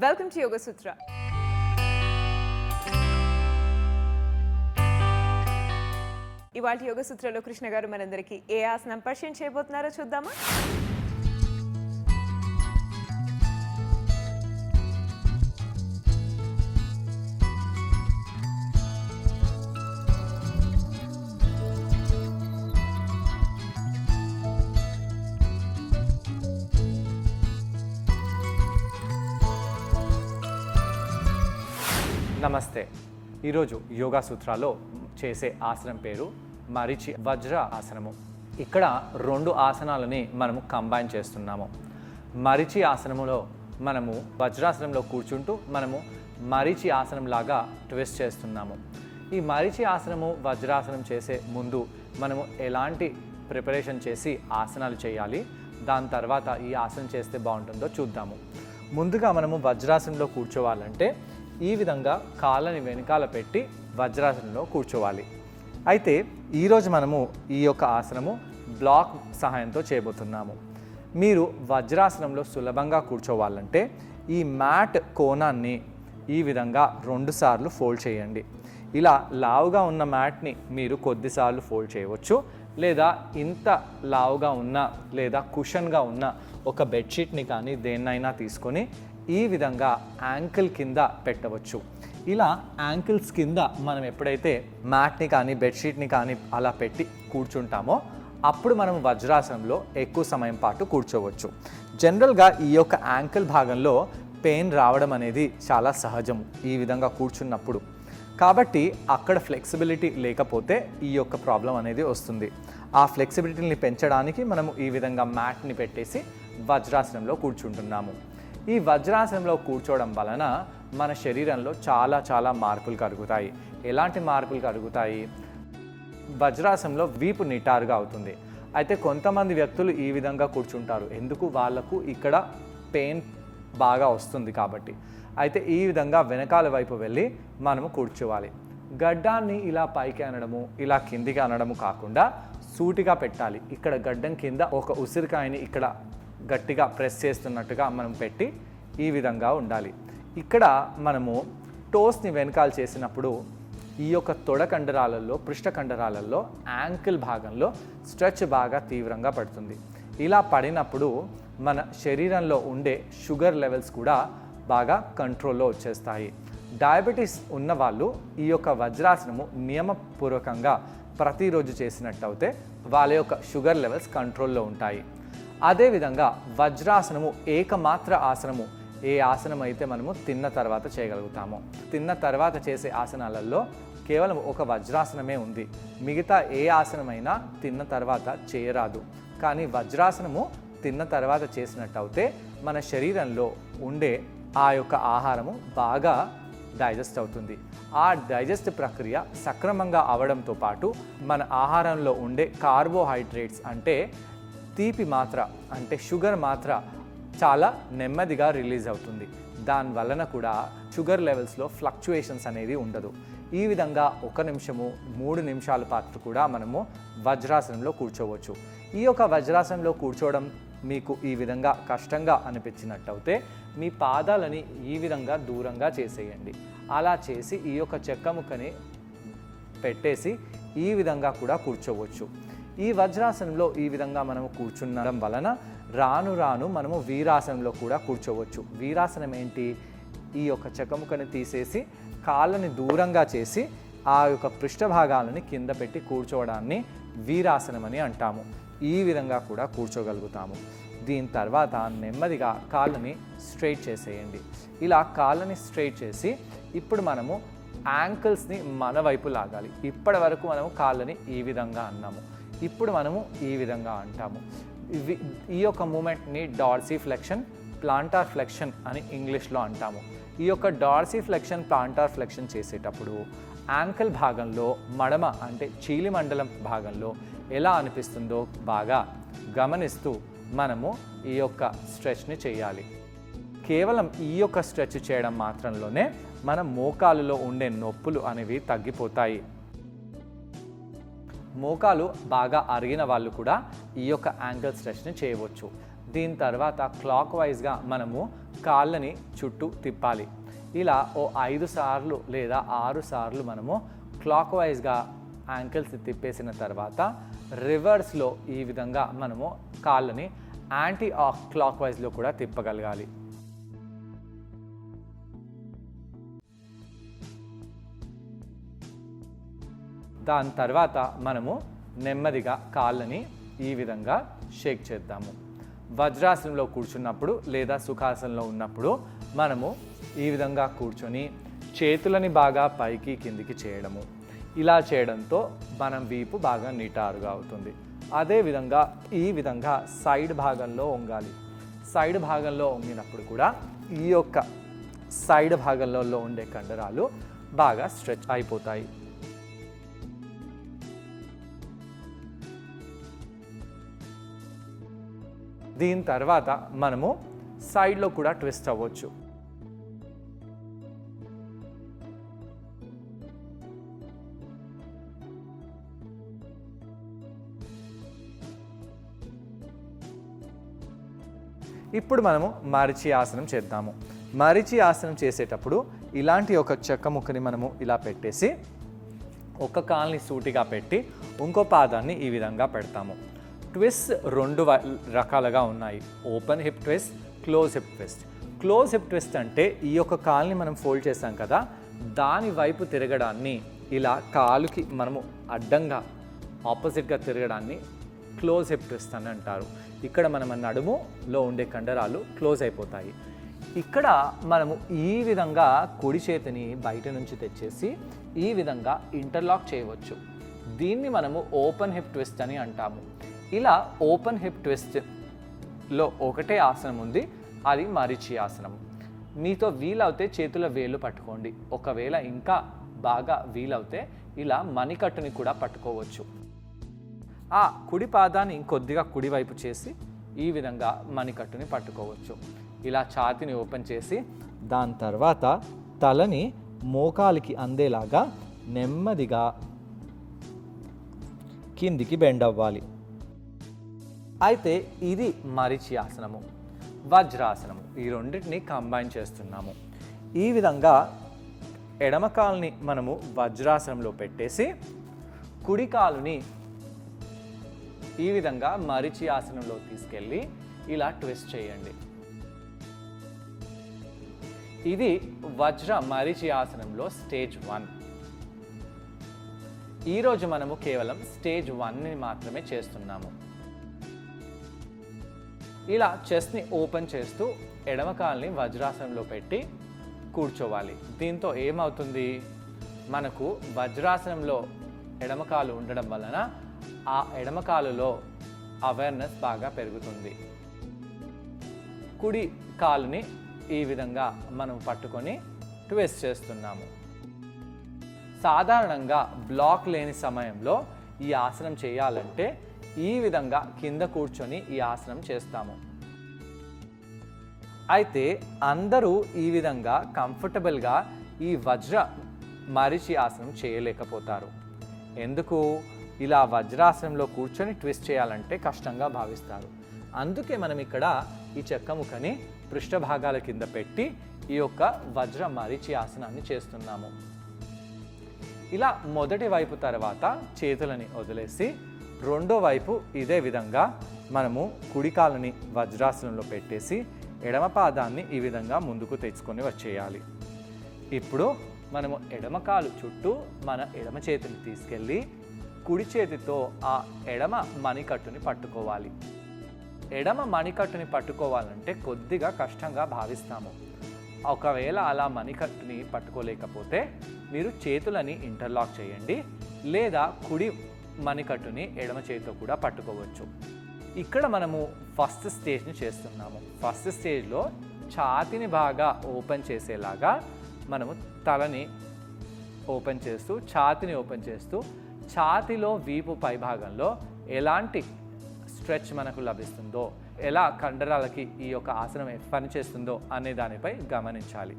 Welcome to యోగ సూత్ర. ఇవాళ యోగ సూత్రలో కృష్ణ గారు మనందరికీ ఏ ఆసనం పరిచయం చేయబోతున్నారో చూద్దామా? నమస్తే. ఈరోజు యోగా సూత్రాలో చేసే ఆసనం పేరు మరిచి వజ్ర ఆసనము. ఇక్కడ రెండు ఆసనాలని మనము కంబైన్ చేస్తున్నాము. మరిచి ఆసనములో మనము వజ్రాసనంలో కూర్చుంటూ మనము మరిచి ఆసనం లాగా ట్విస్ట్ చేస్తున్నాము. ఈ మరిచి ఆసనము వజ్రాసనం చేసే ముందు మనము ఎలాంటి ప్రిపరేషన్ చేసి ఆసనాలు చేయాలి, దాని తర్వాత ఈ ఆసనం చేస్తే బాగుంటుందో చూద్దాము. ముందుగా మనము వజ్రాసనంలో కూర్చోవాలంటే ఈ విధంగా కాళ్ళని వెనకాల పెట్టి వజ్రాసనంలో కూర్చోవాలి. అయితే ఈరోజు మనము ఈ యొక్క ఆసనము బ్లాక్ సహాయంతో చేయబోతున్నాము. మీరు వజ్రాసనంలో సులభంగా కూర్చోవాలంటే ఈ మ్యాట్ కోణాన్ని ఈ విధంగా 2 సార్లు ఫోల్డ్ చేయండి. ఇలా లావుగా ఉన్న మ్యాట్ని మీరు కొద్దిసార్లు ఫోల్డ్ చేయవచ్చు, లేదా ఇంత లావుగా ఉన్న లేదా కుషన్గా ఉన్న ఒక బెడ్షీట్ని కానీ దేన్నైనా తీసుకొని ఈ విధంగా యాంకిల్ కింద పెట్టవచ్చు. ఇలా యాంకిల్స్ కింద మనం ఎప్పుడైతే మ్యాట్ని కానీ బెడ్షీట్ని కానీ అలా పెట్టి కూర్చుంటామో అప్పుడు మనం వజ్రాసనంలో ఎక్కువ సమయం పాటు కూర్చోవచ్చు. జనరల్గా ఈ యొక్క యాంకిల్ భాగంలో పెయిన్ రావడం అనేది చాలా సహజం ఈ విధంగా కూర్చున్నప్పుడు. కాబట్టి అక్కడ ఫ్లెక్సిబిలిటీ లేకపోతే ఈ యొక్క ప్రాబ్లం అనేది వస్తుంది. ఆ ఫ్లెక్సిబిలిటీని పెంచడానికి మనము ఈ విధంగా మ్యాట్ని పెట్టేసి వజ్రాసనంలో కూర్చుంటున్నాము. ఈ వజ్రాసనంలో కూర్చోవడం వలన మన శరీరంలో చాలా మార్పులు కలుగుతాయి. ఎలాంటి మార్పులు కలుగుతాయి? వజ్రాసనంలో వీపు నిటారుగా అవుతుంది. అయితే కొంతమంది వ్యక్తులు ఈ విధంగా కూర్చుంటారు, ఎందుకు? వాళ్ళకు ఇక్కడ పెయిన్ బాగా వస్తుంది కాబట్టి. అయితే ఈ విధంగా వెనకాల వైపు వెళ్ళి మనము కూర్చోవాలి. గడ్డాన్ని ఇలా పైకి అనడము, ఇలా కిందికి అనడము కాకుండా సూటిగా పెట్టాలి. ఇక్కడ గడ్డం కింద ఒక ఉసిరికాయని ఇక్కడ గట్టిగా ప్రెస్ చేస్తున్నట్టుగా మనం పెట్టి ఈ విధంగా ఉండాలి. ఇక్కడ మనము టోస్ని వెనకాల చేసినప్పుడు ఈ యొక్క తొడ కండరాలలో, పృష్ఠ కండరాలలో యాంకిల్ భాగంలో స్ట్రెచ్ బాగా తీవ్రంగా పడుతుంది. ఇలా పడినప్పుడు మన శరీరంలో ఉండే షుగర్ లెవెల్స్ కూడా బాగా కంట్రోల్లో వచ్చేస్తాయి. డయాబెటీస్ ఉన్నవాళ్ళు ఈ యొక్క వజ్రాసనము నియమపూర్వకంగా ప్రతిరోజు చేసినట్టయితే వాళ్ళ యొక్క షుగర్ లెవెల్స్ కంట్రోల్లో ఉంటాయి. అదేవిధంగా వజ్రాసనము ఏకమాత్ర ఆసనము. ఏ ఆసనం అయితే మనము తిన్న తర్వాత చేయగలుగుతామో, తిన్న తర్వాత చేసే ఆసనాలలో కేవలం ఒక వజ్రాసనమే ఉంది. మిగతా ఏ ఆసనమైనా తిన్న తర్వాత చేయరాదు. కానీ వజ్రాసనము తిన్న తర్వాత చేసినట్టయితే మన శరీరంలో ఉండే ఆ యొక్క ఆహారము బాగా డైజెస్ట్ అవుతుంది. ఆ డైజెస్ట్ ప్రక్రియ సక్రమంగా అవడంతో పాటు మన ఆహారంలో ఉండే కార్బోహైడ్రేట్స్ అంటే తీపి మాత్ర, అంటే షుగర్ మాత్ర చాలా నెమ్మదిగా రిలీజ్ అవుతుంది. దాని వలన కూడా షుగర్ లెవెల్స్లో ఫ్లక్చుయేషన్స్ అనేది ఉండదు. ఈ విధంగా 1 నిమిషము 3 నిమిషాల పాటు కూడా మనము వజ్రాసనంలో కూర్చోవచ్చు. ఈ యొక్క వజ్రాసనంలో కూర్చోవడం మీకు ఈ విధంగా కష్టంగా అనిపించినట్టయితే మీ పాదాలని ఈ విధంగా దూరంగా చేసేయండి. అలా చేసి ఈ యొక్క చెక్క ముక్కని పెట్టేసి ఈ విధంగా కూడా కూర్చోవచ్చు. ఈ వజ్రాసనంలో ఈ విధంగా మనము కూర్చున్నడం వలన రాను రాను మనము వీరాసనంలో కూడా కూర్చోవచ్చు. వీరాసనం ఏంటి? ఈ యొక్క చెక్కముకని తీసేసి కాళ్ళని దూరంగా చేసి ఆ యొక్క పృష్ఠభాగాలని కింద పెట్టి కూర్చోవడాన్ని వీరాసనం అని అంటాము. ఈ విధంగా కూడా కూర్చోగలుగుతాము. దీని తర్వాత నెమ్మదిగా కాళ్ళని స్ట్రైట్ చేసేయండి. ఇలా కాళ్ళని స్ట్రైట్ చేసి ఇప్పుడు మనము యాంకిల్స్ని మన వైపు లాగాలి. ఇప్పటి వరకు మనము కాళ్ళని ఈ విధంగా అన్నాము, ఇప్పుడు మనము ఈ విధంగా అంటాము. ఈ యొక్క మూమెంట్ని డార్సీ ఫ్లెక్షన్, ప్లాంటార్ ఫ్లెక్షన్ అని ఇంగ్లీష్లో అంటాము. ఈ యొక్క డార్సీ ఫ్లెక్షన్, ప్లాంటార్ ఫ్లెక్షన్ చేసేటప్పుడు యాంకిల్ భాగంలో మడమ అంటే చీలి మండలం భాగంలో ఎలా అనిపిస్తుందో బాగా గమనిస్తూ మనము ఈ యొక్క స్ట్రెచ్ని చేయాలి. కేవలం ఈ యొక్క స్ట్రెచ్ చేయడం మాత్రంలోనే మన మోకాలులో ఉండే నొప్పులు అనేవి తగ్గిపోతాయి. మోకాలు బాగా అరిగిన వాళ్ళు కూడా ఈ యొక్క యాంకిల్ స్ట్రెచ్ని చేయవచ్చు. దీని తర్వాత క్లాక్ వైజ్గా మనము కాళ్ళని చుట్టూ తిప్పాలి. ఇలా ఓ 5 సార్లు లేదా 6 సార్లు మనము క్లాక్ వైజ్గా యాంకిల్స్ తిప్పేసిన తర్వాత రివర్స్లో ఈ విధంగా మనము కాళ్ళని యాంటీ క్లాక్ వైజ్లో కూడా తిప్పగలగాలి. దాని తర్వాత మనము నెమ్మదిగా కాళ్ళని ఈ విధంగా షేక్ చేద్దాము. వజ్రాసనంలో కూర్చున్నప్పుడు లేదా సుఖాసనంలో ఉన్నప్పుడు మనము ఈ విధంగా కూర్చొని చేతులని బాగా పైకి కిందికి చేయడము. ఇలా చేయడంతో మనం వీపు బాగా నిటారుగా అవుతుంది. అదేవిధంగా ఈ విధంగా సైడ్ భాగంలో వంగాలి. సైడ్ భాగంలో వంగినప్పుడు కూడా ఈ యొక్క సైడ్ భాగంలో ఉండే కండరాలు బాగా స్ట్రెచ్ అయిపోతాయి. దీని తర్వాత మనము సైడ్లో కూడా ట్విస్ట్ అవ్వచ్చు. ఇప్పుడు మనము మరిచి ఆసనం చేద్దాము. మరిచి ఆసనం చేసేటప్పుడు ఇలాంటి ఒక చెక్క ముక్కని మనము ఇలా పెట్టేసి ఒక కాల్ని సూటిగా పెట్టి ఇంకో పాదాన్ని ఈ విధంగా పెడతాము. ట్విస్ట్ 2 రకాలుగా ఉన్నాయి. Open hip twist, close hip twist. Close hip twist అంటే ఈ యొక్క కాల్ని మనం ఫోల్డ్ చేసాం కదా, దాని వైపు తిరగడాన్ని ఇలా కాలుకి మనము అడ్డంగా ఆపోజిట్గా తిరగడాన్ని క్లోజ్ హిప్ ట్విస్ట్ అని అంటారు. ఇక్కడ మన నడుములో ఉండే కండరాలు క్లోజ్ అయిపోతాయి. ఇక్కడ మనము ఈ విధంగా కుడి చేతిని బయట నుంచి తెచ్చేసి ఈ విధంగా ఇంటర్లాక్ చేయవచ్చు. దీన్ని మనము ఓపెన్ హిప్ ట్విస్ట్ అని అంటాము. ఇలా ఓపెన్ హిప్ ట్విస్ట్లో ఒకటే ఆసనం ఉంది, అది మరిచి ఆసనం. మీతో వీలవుతే చేతుల వేళ్ళు పట్టుకోండి. ఒకవేళ ఇంకా బాగా వీలవుతే ఇలా మణికట్టుని కూడా పట్టుకోవచ్చు. ఆ కుడి పాదాన్ని ఇంకొద్దిగా కుడివైపు చేసి ఈ విధంగా మణికట్టుని పట్టుకోవచ్చు. ఇలా ఛాతీని ఓపెన్ చేసి దాని తర్వాత తలని మోకాలికి అందేలాగా నెమ్మదిగా కిందికి బెండ్ అవ్వాలి. అయితే ఇది మరిచి ఆసనము, వజ్రాసనము. ఈ రెండింటిని కంబైన్ చేస్తున్నాము. ఈ విధంగా ఎడమ కాలుని మనము వజ్రాసనంలో పెట్టేసి కుడి కాలుని ఈ విధంగా మరిచి ఆసనంలో తీసుకెళ్ళి ఇలా ట్విస్ట్ చేయండి. ఇది వజ్ర మరిచి ఆసనంలో స్టేజ్ 1. ఈరోజు మనము కేవలం స్టేజ్ 1ని మాత్రమే చేస్తున్నాము. ఇలా చెస్ట్ని ఓపెన్ చేస్తూ ఎడమ కాలుని వజ్రాసనంలో పెట్టి కూర్చోవాలి. దీంతో ఏమవుతుంది, మనకు వజ్రాసనంలో ఎడమ కాలు ఉండడం వలన ఆ ఎడమ కాలులో అవేర్నెస్ బాగా పెరుగుతుంది. కుడి కాలుని ఈ విధంగా మనం పట్టుకొని ట్విస్ట్ చేస్తున్నాము. సాధారణంగా బ్లాక్ లేని సమయంలో ఈ ఆసనం చేయాలంటే ఈ విధంగా కింద కూర్చొని ఈ ఆసనం చేస్తాము. అయితే అందరూ ఈ విధంగా కంఫర్టబుల్గా ఈ వజ్ర మరిచి ఆసనం చేయలేకపోతారు. ఎందుకు? ఇలా వజ్రాసనంలో కూర్చొని ట్విస్ట్ చేయాలంటే కష్టంగా భావిస్తారు. అందుకే మనం ఇక్కడ ఈ చెక్క ముక్కని పృష్ఠభాగాల కింద పెట్టి ఈ యొక్క వజ్ర మరిచి ఆసనాన్ని చేస్తున్నాము. ఇలా మొదటి వైపు తర్వాత చేతులని వదిలేసి రెండో వైపు ఇదే విధంగా మనము కుడి కాలుని వజ్రాసనంలో పెట్టేసి ఎడమ పాదాన్ని ఈ విధంగా ముందుకు తెచ్చుకొని వచ్చేయాలి. ఇప్పుడు మనము ఎడమ కాలు చుట్టూ మన ఎడమ చేతిని తీసుకెళ్ళి కుడి చేతితో ఆ ఎడమ మణికట్టుని పట్టుకోవాలి. ఎడమ మణికట్టుని పట్టుకోవాలంటే కొద్దిగా కష్టంగా భావిస్తాము. ఒకవేళ అలా మణికట్టుని పట్టుకోలేకపోతే మీరు చేతులని ఇంటర్లాక్ చేయండి, లేదా కుడి మణికట్టుని ఎడమ చేతితో కూడా పట్టుకోవచ్చు. ఇక్కడ మనము ఫస్ట్ స్టేజ్ని చేస్తున్నాము. ఫస్ట్ స్టేజ్లో ఛాతీని బాగా ఓపెన్ చేసేలాగా మనము తలని ఓపెన్ చేస్తూ ఛాతీని ఓపెన్ చేస్తూ ఛాతీలో వీపు పై భాగంలో ఎలాంటి స్ట్రెచ్ మనకు లభిస్తుందో, ఎలా కండరాలకి ఈ యొక్క ఆసనం పనిచేస్తుందో అనే దానిపై గమనించాలి.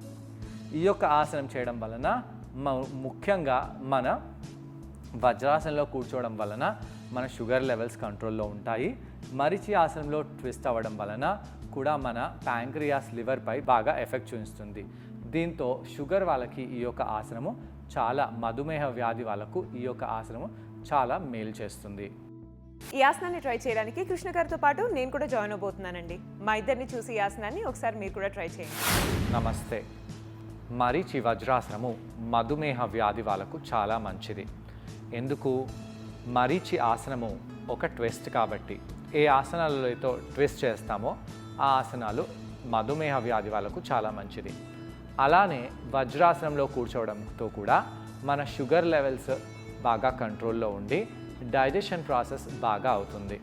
ఈ యొక్క ఆసనం చేయడం వలన ముఖ్యంగా మన వజ్రాసనంలో కూర్చోవడం వలన మన షుగర్ లెవెల్స్ కంట్రోల్లో ఉంటాయి. మరిచి ఆసనంలో ట్విస్ట్ అవ్వడం వలన కూడా మన ప్యాంక్రియాస్ లివర్పై బాగా ఎఫెక్ట్ చూపిస్తుంది. దీంతో షుగర్ వాళ్ళకి ఈ యొక్క ఆసనము చాలా, మధుమేహ వ్యాధి వాళ్ళకు ఈ యొక్క ఆసనము చాలా మేలు చేస్తుంది. ఈ ఆసనాన్ని ట్రై చేయడానికి కృష్ణ గారితో పాటు నేను కూడా జాయిన్ అవబోతున్నానండి. మా ఇద్దరిని చూసి ఈ ఆసనాన్ని ఒకసారి మీరు కూడా ట్రై చేయండి. నమస్తే. మరీచి వజ్రాసనము మధుమేహ వ్యాధి వాళ్ళకు చాలా మంచిది. ఎందుకు? మరీచి ఆసనము ఒక ట్విస్ట్ కాబట్టి. ఏ ఆసనాలలో అయితే ట్విస్ట్ చేస్తామో ఆ ఆసనాలు మధుమేహ వ్యాధి వాళ్ళకు చాలా మంచిది. అలానే వజ్రాసనంలో కూర్చోవడంతో కూడా మన షుగర్ లెవెల్స్ బాగా కంట్రోల్లో ఉండి డైజెషన్ ప్రాసెస్ బాగా అవుతుంది.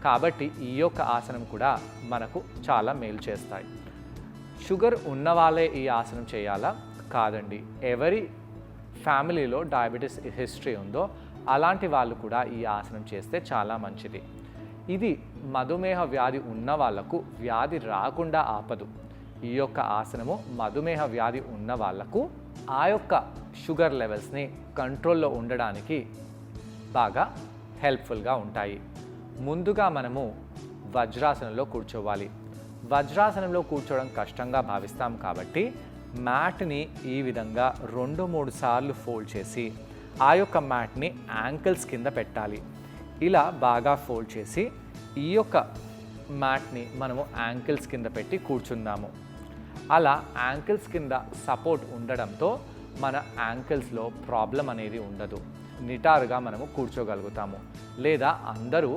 కాబట్టి ఈ యొక్క ఆసనం కూడా మనకు చాలా మేలు చేస్తాయి. షుగర్ ఉన్న వాళ్ళే ఈ ఆసనం చేయాలా? కాదండి. ఎవరి ఫ్యామిలీలో డయాబెటీస్ హిస్టరీ ఉందో అలాంటి వాళ్ళు కూడా ఈ ఆసనం చేస్తే చాలా మంచిది. ఇది మధుమేహ వ్యాధి ఉన్న వాళ్ళకు వ్యాధి రాకుండా ఆపదు. ఈ యొక్క ఆసనము మధుమేహ వ్యాధి ఉన్న వాళ్ళకు ఆ యొక్క షుగర్ లెవెల్స్ని కంట్రోల్లో ఉండడానికి బాగా హెల్ప్ఫుల్గా ఉంటాయి. ముందుగా మనము వజ్రాసనంలో కూర్చోవాలి. వజ్రాసనంలో కూర్చోవడం కష్టంగా భావిస్తాం కాబట్టి మ్యాట్ని ఈ విధంగా 2-3 సార్లు ఫోల్డ్ చేసి ఆ యొక్క మ్యాట్ని యాంకిల్స్ కింద పెట్టాలి. ఇలా బాగా ఫోల్డ్ చేసి ఈ యొక్క మ్యాట్ని మనము యాంకిల్స్ కింద పెట్టి కూర్చుందాము. అలా యాంకిల్స్ కింద సపోర్ట్ ఉండడంతో మన యాంకిల్స్లో ప్రాబ్లం అనేది ఉండదు. నిటారుగా మనము కూర్చోగలుగుతాము. లేదా అందరూ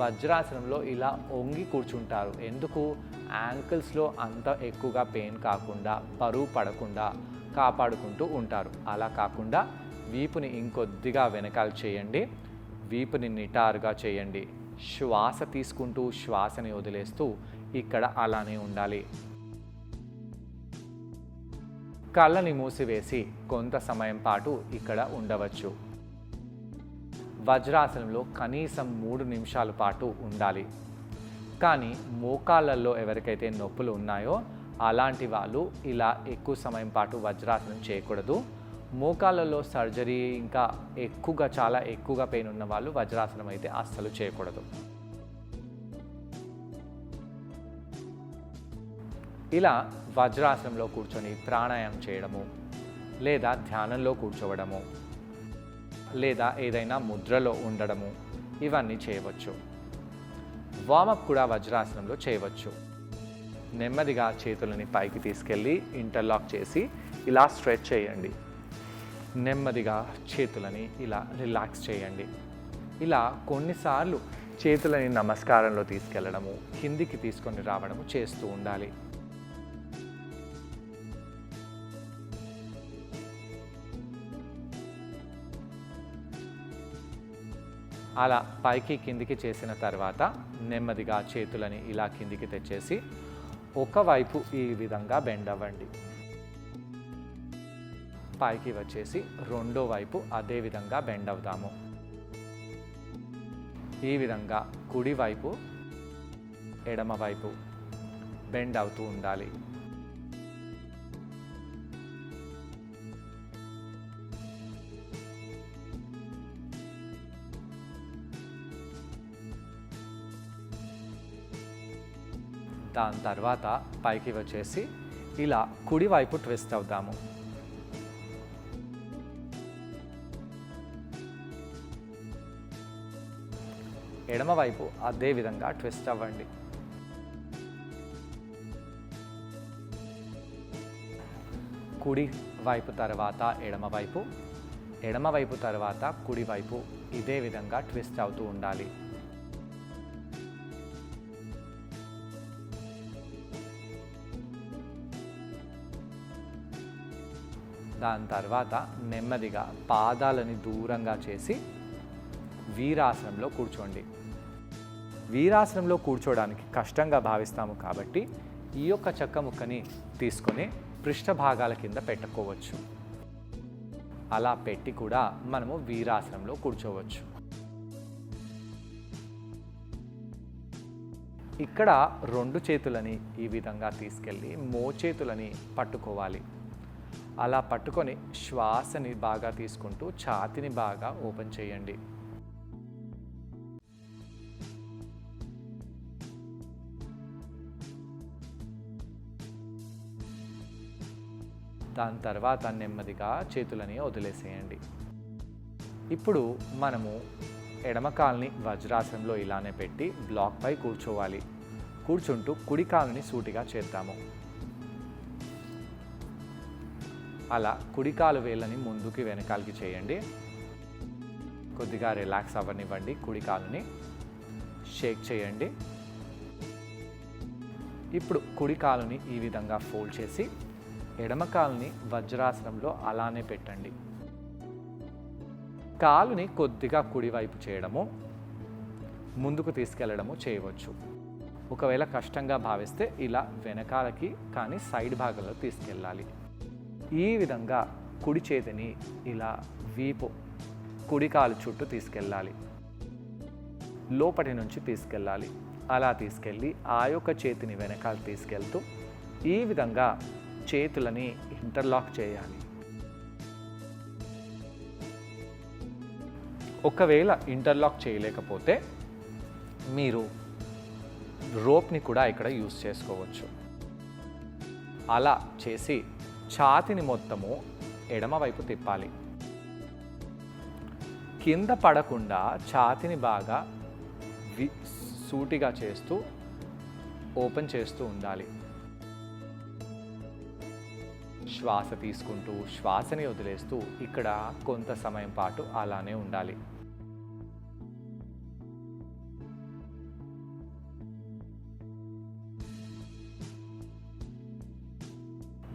వజ్రాసనంలో ఇలా వంగి కూర్చుంటారు. ఎందుకు? యాంకిల్స్లో అంత ఎక్కువగా పెయిన్ కాకుండా, బరువు పడకుండా కాపాడుకుంటూ ఉంటారు. అలా కాకుండా వీపుని ఇంకొద్దిగా వెనకాల చేయండి. వీపుని నిటారుగా చేయండి. శ్వాస తీసుకుంటూ శ్వాసని వదిలేస్తూ ఇక్కడ అలానే ఉండాలి. కళ్ళని మూసివేసి కొంత సమయం పాటు ఇక్కడ ఉండవచ్చు. వజ్రాసనంలో కనీసం 3 నిమిషాల పాటు ఉండాలి. కానీ మోకాళ్ళల్లో ఎవరికైతే నొప్పులు ఉన్నాయో అలాంటి వాళ్ళు ఇలా ఎక్కువ సమయం పాటు వజ్రాసనం చేయకూడదు. మోకాళ్ళలో సర్జరీ ఇంకా ఎక్కువగా, చాలా ఎక్కువగా పెయిన్ ఉన్న వాళ్ళు వజ్రాసనం అయితే అస్సలు చేయకూడదు. ఇలా వజ్రాసనంలో కూర్చొని ప్రాణాయామం చేయడము, లేదా ధ్యానంలో కూర్చోవడము, లేదా ఏదైనా ముద్రలో ఉండడము, ఇవన్నీ చేయవచ్చు. వార్మప్ కూడా వజ్రాసనంలో చేయవచ్చు. నెమ్మదిగా చేతులని పైకి తీసుకెళ్ళి ఇంటర్లాక్ చేసి ఇలా స్ట్రెచ్ చేయండి. నెమ్మదిగా చేతులని ఇలా రిలాక్స్ చేయండి. ఇలా కొన్నిసార్లు చేతులని నమస్కారంలో తీసుకెళ్ళడము, కిందికి తీసుకొని రావడము చేస్తూ ఉండాలి. అలా పైకి కిందికి చేసిన తర్వాత నెమ్మదిగా చేతులని ఇలా కిందికి తెచ్చేసి ఒకవైపు ఈ విధంగా బెండ్ అవ్వండి. పైకి వచ్చేసి రెండో వైపు అదే విధంగా బెండ్ అవుదాము. ఈ విధంగా కుడివైపు, ఎడమవైపు బెండ్ అవుతూ ఉండాలి. దాని తర్వాత పైకి వచ్చేసి ఇలా కుడివైపు ట్విస్ట్ అవుదాము. ఎడమవైపు అదే విధంగా ట్విస్ట్ అవ్వండి. కుడి వైపు తర్వాత ఎడమవైపు, ఎడమవైపు తర్వాత కుడివైపు ఇదే విధంగా ట్విస్ట్ అవుతూ ఉండాలి. దాని తర్వాత నెమ్మదిగా పాదాలని దూరంగా చేసి వీరాసనంలో కూర్చోండి. వీరాసనంలో కూర్చోవడానికి కష్టంగా భావిస్తాము కాబట్టి ఈ యొక్క చెక్క ముక్కని తీసుకొని పృష్ఠభాగాల కింద పెట్టుకోవచ్చు. అలా పెట్టి కూడా మనము వీరాసనంలో కూర్చోవచ్చు. ఇక్కడ 2 చేతులని ఈ విధంగా తీసుకెళ్ళి మోచేతులని పట్టుకోవాలి. అలా పట్టుకొని శ్వాసని బాగా తీసుకుంటూ ఛాతీని బాగా ఓపెన్ చేయండి. దాని తర్వాత నెమ్మదిగా చేతులని వదిలేసేయండి. ఇప్పుడు మనము ఎడమ కాలుని వజ్రాసనంలో ఇలానే పెట్టి బ్లాక్పై కూర్చోవాలి. కూర్చుంటూ కుడి కాలుని సూటిగా చేద్దాము. అలా కుడి కాలు వేళ్ళని ముందుకి వెనకాలకి చేయండి. కొద్దిగా రిలాక్స్ అవ్వనివ్వండి. కుడి కాలుని షేక్ చేయండి. ఇప్పుడు కుడి కాలుని ఈ విధంగా ఫోల్డ్ చేసి ఎడమ కాలుని వజ్రాసనంలో అలానే పెట్టండి. కాలుని కొద్దిగా కుడివైపు చేయడము, ముందుకు తీసుకెళ్ళడము చేయవచ్చు. ఒకవేళ కష్టంగా భావిస్తే ఇలా వెనకాలకి కానీ సైడ్ భాగంలో తీసుకెళ్ళాలి. ఈ విధంగా కుడి చేతిని ఇలా వీపు కుడి కాలు చుట్టూ తీసుకెళ్ళాలి. లోపటి నుంచి తీసుకెళ్ళాలి. అలా తీసుకెళ్ళి ఆ యొక్క చేతిని వెనకాల తీసుకెళ్తూ ఈ విధంగా చేతులని ఇంటర్లాక్ చేయాలి. ఒకవేళ ఇంటర్లాక్ చేయలేకపోతే మీరు రోప్ని కూడా ఇక్కడ యూస్ చేసుకోవచ్చు. అలా చేసి ఛాతీని మొత్తము ఎడమవైపు తిప్పాలి. కింద పడకుండా ఛాతీని బాగా సూటిగా చేస్తూ ఓపెన్ చేస్తూ ఉండాలి. శ్వాస తీసుకుంటూ శ్వాసని వదిలేస్తూ ఇక్కడ కొంత సమయం పాటు అలానే ఉండాలి.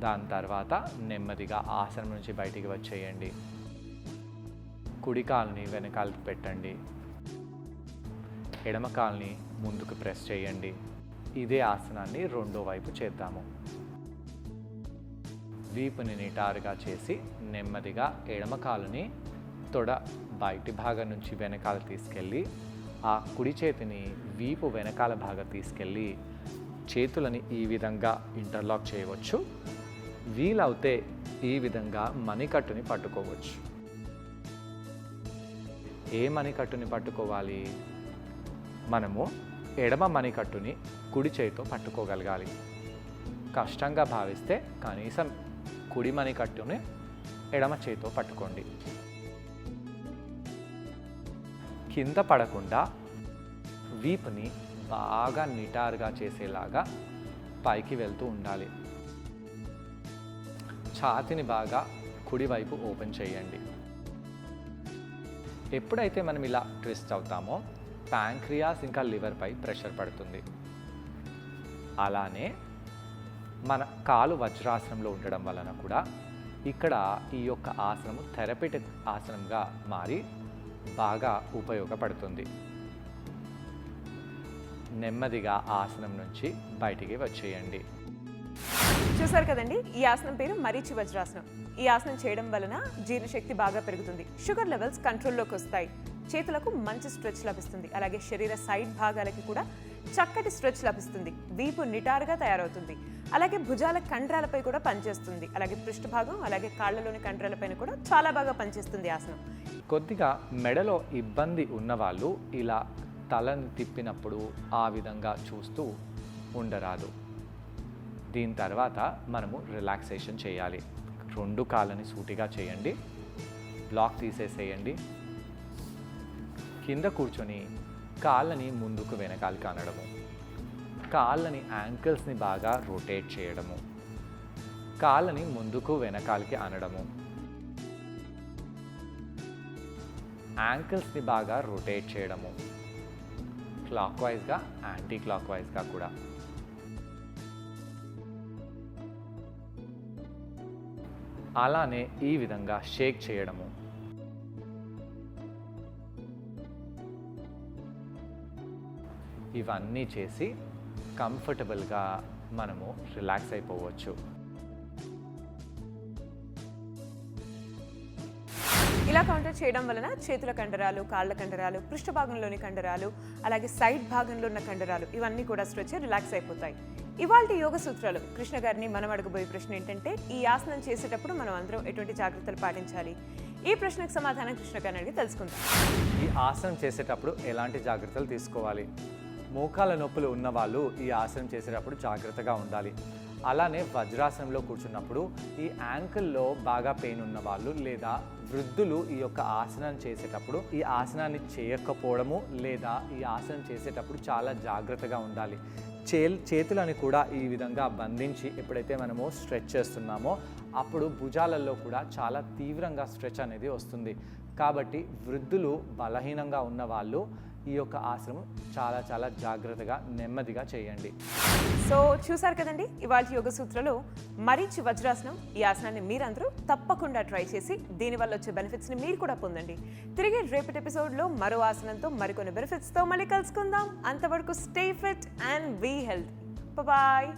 దాని తర్వాత నెమ్మదిగా ఆసనం నుంచి బయటికి వచ్చేయండి. కుడి కాలుని వెనకాలకి పెట్టండి. ఎడమ కాలుని ముందుకు ప్రెస్ చేయండి. ఇదే ఆసనాన్ని రెండో వైపు చేద్దాము. వీపుని నిటారుగా చేసి నెమ్మదిగా ఎడమ కాలుని తొడ బయటి భాగం నుంచి వెనకాల తీసుకెళ్ళి ఆ కుడి చేతిని వీపు వెనకాల భాగం తీసుకెళ్ళి చేతులని ఈ విధంగా ఇంటర్లాక్ చేయవచ్చు. వీలవుతే ఈ విధంగా మణికట్టుని పట్టుకోవచ్చు. ఏ మణికట్టుని పట్టుకోవాలి? మనము ఎడమ మణికట్టుని కుడి చేతితో పట్టుకోగలగాలి. కష్టంగా భావిస్తే కనీసం కుడి మణికట్టుని ఎడమ చేతితో పట్టుకోండి. కింద పడకుండా వీపుని బాగా నిటారుగా చేసేలాగా పైకి వెళ్తూ ఉండాలి. ఛాతీని బాగా కుడివైపు ఓపెన్ చేయండి. ఎప్పుడైతే మనం ఇలా ట్విస్ట్ అవుతామో ప్యాంక్రియాస్ ఇంకా లివర్పై ప్రెషర్ పడుతుంది. అలానే మన కాలు వజ్రాసనంలో ఉండడం వలన కూడా ఇక్కడ ఈ యొక్క ఆసనము థెరపటిక్ ఆసనంగా మారి బాగా ఉపయోగపడుతుంది. నెమ్మదిగా ఆసనం నుంచి బయటికి వచ్చేయండి. చూసారు కదండి, ఈ ఆసనం పేరు మరీచి వజ్రాసనం. ఈ ఆసనం చేయడం వలన జీర్ణశక్తి బాగా పెరుగుతుంది, షుగర్ లెవెల్స్ కంట్రోల్లోకి వస్తాయి, చేతులకు మంచి స్ట్రెచ్ లభిస్తుంది, అలాగే శరీర సైడ్ భాగాలకి కూడా చక్కటి స్ట్రెచ్ లభిస్తుంది, వీపు నిటారుగా తయారవుతుంది, అలాగే భుజాల కండరాలపై కూడా పనిచేస్తుంది, అలాగే పృష్ఠభాగం అలాగే కాళ్ళలోని కండరాలపైన కూడా చాలా బాగా పనిచేస్తుంది ఆసనం. కొద్దిగా మెడలో ఇబ్బంది ఉన్నవాళ్ళు ఇలా తలని తిప్పినప్పుడు ఆ విధంగా చూస్తూ ఉండరాదు. దీని తర్వాత మనము రిలాక్సేషన్ చేయాలి. రెండు కాళ్ళని సూటిగా చేయండి. బ్లాక్ తీసేసేయండి. కింద కూర్చొని కాళ్ళని ముందుకు వెనకాలకి అనడము, కాళ్ళని యాంకిల్స్ని బాగా రొటేట్ చేయడము, కాళ్ళని ముందుకు వెనకాలకి అనడము, యాంకిల్స్ని బాగా రొటేట్ చేయడము, క్లాక్ వైజ్గా యాంటీ క్లాక్ వైజ్గా కూడా. అలానే ఈ విధంగా షేక్ చేయడము. ఇవన్నీ చేసి కంఫర్టబుల్గా మనము రిలాక్స్ అయిపోవచ్చు. ఇలా కౌంటర్ చేయడం వలన చేతుల కండరాలు, కాళ్ళ కండరాలు, పృష్ఠభాగంలోని కండరాలు, అలాగే సైడ్ భాగంలో ఉన్న కండరాలు ఇవన్నీ కూడా స్ట్రెచ్ రిలాక్స్ అయిపోతాయి. ఇవాల్టి యోగ సూత్రాలు కృష్ణ గారిని మనం అడగబోయే ప్రశ్న ఏంటంటే, ఈ ఆసనం చేసేటప్పుడు మనం అందరం ఎటువంటి జాగ్రత్తలు పాటించాలి? ఈ ప్రశ్నకు సమాధానం కృష్ణ గారిని అడిగి తెలుసుకుందాం. ఈ ఆసనం చేసేటప్పుడు ఎలాంటి జాగ్రత్తలు తీసుకోవాలి? మోకాళ్ళ నొప్పులు ఉన్న వాళ్ళు ఈ ఆసనం చేసేటప్పుడు జాగ్రత్తగా ఉండాలి. అలానే వజ్రాసనంలో కూర్చున్నప్పుడు ఈ యాంకిల్లో బాగా పెయిన్ ఉన్న వాళ్ళు లేదా వృద్ధులు ఈ యొక్క ఆసనం చేసేటప్పుడు ఈ ఆసనాన్ని చేయకపోవడము లేదా ఈ ఆసనం చేసేటప్పుడు చాలా జాగ్రత్తగా ఉండాలి. చేతులని కూడా ఈ విధంగా బంధించి ఎప్పుడైతే మనము స్ట్రెచ్ చేస్తున్నామో అప్పుడు భుజాలలో కూడా చాలా తీవ్రంగా స్ట్రెచ్ అనేది వస్తుంది. కాబట్టి వృద్ధులు బలహీనంగా ఉన్న వాళ్ళు ఈ యొక్క ఆసనం చాలా చాలా జాగ్రత్తగా నెమ్మదిగా చేయండి. సో చూసారు కదండి, ఇవాళ యోగ సూత్రలో మరీచి వజ్రాసనం. ఈ ఆసనాన్ని మీరందరూ తప్పకుండా ట్రై చేసి దీనివల్ల వచ్చే బెనిఫిట్స్ని మీరు కూడా పొందండి. తిరిగి రేపటి ఎపిసోడ్లో మరో ఆసనంతో మరికొన్ని బెనిఫిట్స్తో మళ్ళీ కలుసుకుందాం. అంతవరకు stay fit and be healthy. Bye.